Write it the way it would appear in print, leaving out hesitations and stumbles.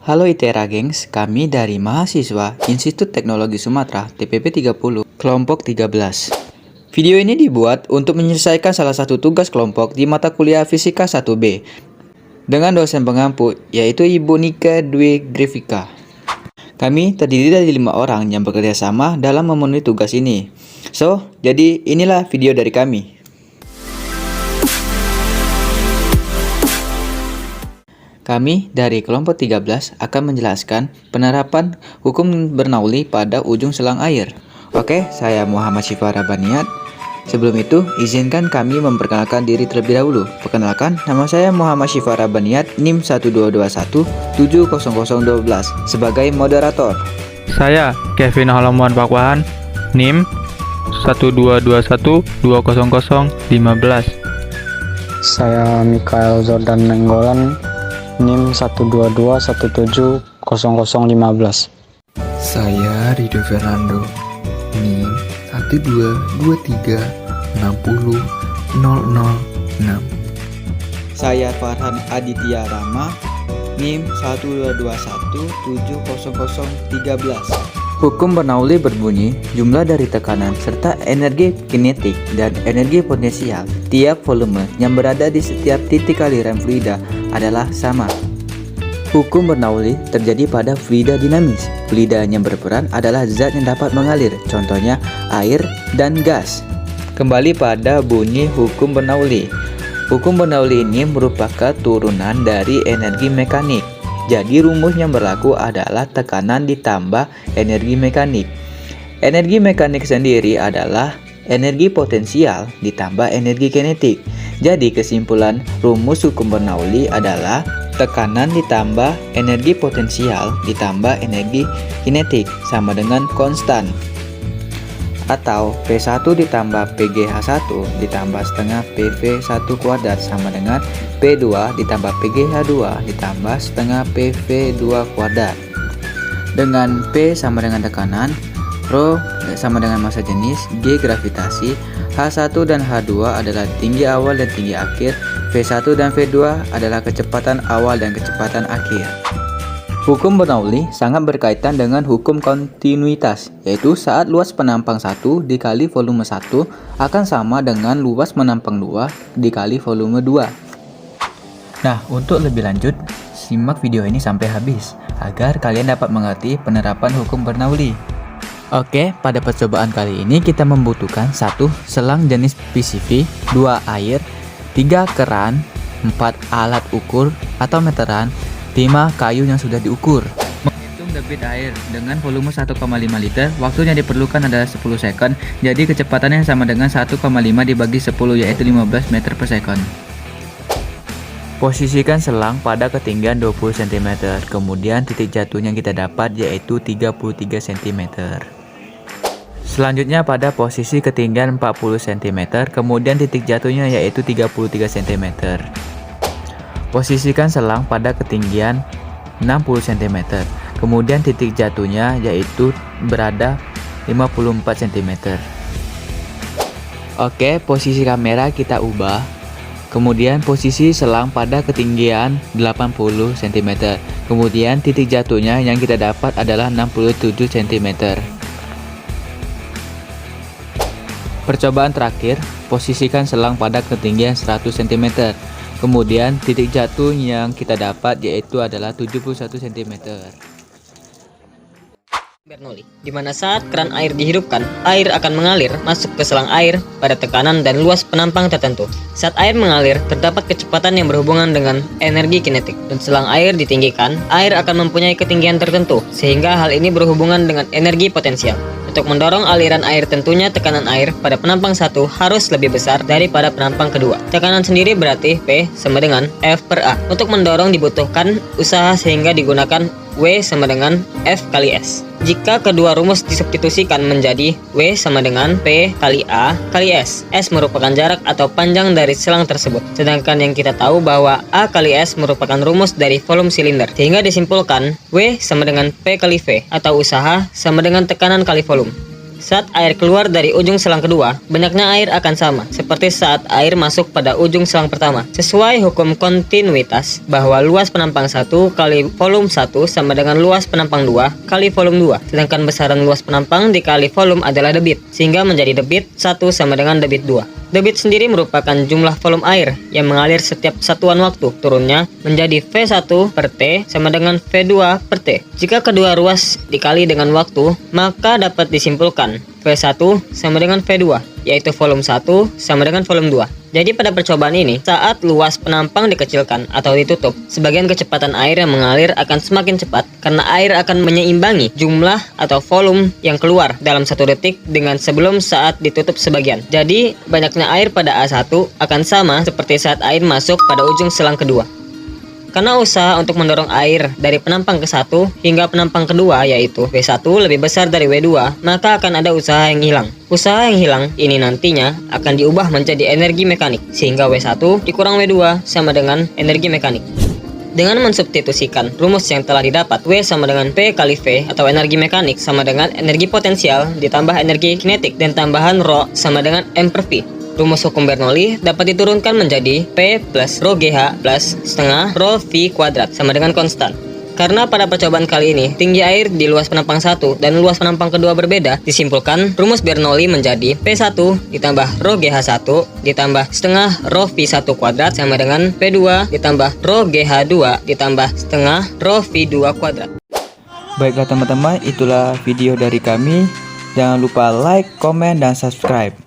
Halo ITERA gengs, kami dari mahasiswa Institut Teknologi Sumatera TPP 30 kelompok 13. Video ini dibuat untuk menyelesaikan salah satu tugas kelompok di mata kuliah Fisika 1B dengan dosen pengampu yaitu Ibu Nika Dwi Grifika. Kami terdiri dari 5 orang yang bekerja sama dalam memenuhi tugas ini. Jadi inilah video dari kami. Kami dari kelompok 13 akan menjelaskan penerapan hukum Bernoulli pada ujung selang air. Oke, saya Muhammad Syifa Rabaniat. Sebelum itu, izinkan kami memperkenalkan diri terlebih dahulu. Perkenalkan, nama saya Muhammad Syifa Rabaniat, NIM 122170012 sebagai moderator. Saya Kevin Halamuan Pakwahan, NIM 122120015. Saya Mikael Jordan Nenggolan, NIM 122170015. Saya Rido Fernando, NIM 122360006. Saya Farhan Aditya Rama, NIM 121700013. Hukum Bernoulli berbunyi, jumlah dari tekanan serta energi kinetik dan energi potensial tiap volume yang berada di setiap titik aliran fluida adalah sama. Hukum Bernoulli terjadi pada fluida dinamis. Fluida yang berperan adalah zat yang dapat mengalir, contohnya air dan gas. Kembali pada bunyi hukum Bernoulli. Hukum Bernoulli ini merupakan turunan dari energi mekanik. Jadi rumus yang berlaku adalah tekanan ditambah energi mekanik. Energi mekanik sendiri adalah energi potensial ditambah energi kinetik. Jadi kesimpulan rumus hukum Bernoulli adalah tekanan ditambah energi potensial ditambah energi kinetik sama dengan konstan. Atau P1 ditambah PGH1 ditambah setengah PV1 kuadrat sama dengan P2 ditambah PGH2 ditambah setengah PV2 kuadrat. Dengan P sama dengan tekanan, Rho sama dengan massa jenis, G gravitasi, H1 dan H2 adalah tinggi awal dan tinggi akhir, V1 dan V2 adalah kecepatan awal dan kecepatan akhir. Hukum Bernoulli sangat berkaitan dengan hukum kontinuitas, yaitu saat luas penampang 1 dikali volume 1 akan sama dengan luas penampang 2 dikali volume 2. Nah, untuk lebih lanjut, simak video ini sampai habis, agar kalian dapat mengerti penerapan hukum Bernoulli. Oke, pada percobaan kali ini kita membutuhkan 1 selang jenis PCV, 2 air, 3 keran, 4 alat ukur atau meteran, 5 kayu yang sudah diukur. Menghitung debit air dengan volume 1,5 liter, waktu yang diperlukan adalah 10 second, jadi kecepatannya sama dengan 1,5 dibagi 10 yaitu 15 meter per second. Posisikan selang pada ketinggian 20 cm, kemudian titik jatuhnya yang kita dapat yaitu 33 cm. Selanjutnya pada posisi ketinggian 40 cm, kemudian titik jatuhnya yaitu 33 cm. Posisikan selang pada ketinggian 60 cm, kemudian titik jatuhnya yaitu berada 54 cm. Oke, posisi kamera kita ubah. Kemudian posisi selang pada ketinggian 80 cm, kemudian titik jatuhnya yang kita dapat adalah 67 cm. Percobaan terakhir, posisikan selang pada ketinggian 100 cm. Kemudian titik jatuh yang kita dapat yaitu adalah 71 cm. Bernoulli, di mana saat keran air dihidupkan, air akan mengalir masuk ke selang air pada tekanan dan luas penampang tertentu. Saat air mengalir, terdapat kecepatan yang berhubungan dengan energi kinetik, dan selang air ditinggikan, air akan mempunyai ketinggian tertentu, sehingga hal ini berhubungan dengan energi potensial. Untuk mendorong aliran air tentunya tekanan air pada penampang 1 harus lebih besar daripada penampang kedua. Tekanan sendiri berarti P sama dengan F per A. Untuk mendorong dibutuhkan usaha sehingga digunakan W sama dengan F kali S. Jika kedua rumus disubstitusikan menjadi W sama dengan P kali A kali S. S merupakan jarak atau panjang dari selang tersebut. Sedangkan yang kita tahu bahwa A kali S merupakan rumus dari volume silinder. Sehingga disimpulkan W sama dengan P kali V atau usaha sama dengan tekanan kali volume. Saat air keluar dari ujung selang kedua, banyaknya air akan sama seperti saat air masuk pada ujung selang pertama. Sesuai hukum kontinuitas bahwa luas penampang 1 kali volume 1 sama dengan luas penampang 2 kali volume 2. Sedangkan besaran luas penampang dikali volume adalah debit, sehingga menjadi debit 1 sama dengan debit 2. Debit sendiri merupakan jumlah volume air yang mengalir setiap satuan waktu. Turunnya menjadi V1 per T sama dengan V2 per T. Jika kedua ruas dikali dengan waktu, maka dapat disimpulkan V1 sama dengan V2, yaitu volume 1 sama dengan volume 2. Jadi pada percobaan ini, saat luas penampang dikecilkan atau ditutup, sebagian kecepatan air yang mengalir akan semakin cepat karena air akan menyeimbangi jumlah atau volume yang keluar dalam 1 detik dengan sebelum saat ditutup sebagian. Jadi banyaknya air pada A1 akan sama seperti saat air masuk pada ujung selang kedua. Karena usaha untuk mendorong air dari penampang ke 1 hingga penampang kedua yaitu W1 lebih besar dari W2, maka akan ada usaha yang hilang. Usaha yang hilang ini nantinya akan diubah menjadi energi mekanik, sehingga W1 dikurang W2 sama dengan energi mekanik. Dengan mensubstitusikan rumus yang telah didapat, W sama dengan P kali V atau energi mekanik sama dengan energi potensial ditambah energi kinetik dan tambahan ρ sama dengan M per V. Rumus hukum Bernoulli dapat diturunkan menjadi P plus rho GH plus setengah rho V kuadrat sama dengan konstan. Karena pada percobaan kali ini tinggi air di luas penampang 1 dan luas penampang kedua berbeda, disimpulkan rumus Bernoulli menjadi P1 ditambah rho GH1 ditambah setengah rho V1 kuadrat sama dengan P2 ditambah rho GH2 ditambah setengah rho V2 kuadrat. Baiklah teman-teman, itulah video dari kami. Jangan lupa like, komen, dan subscribe.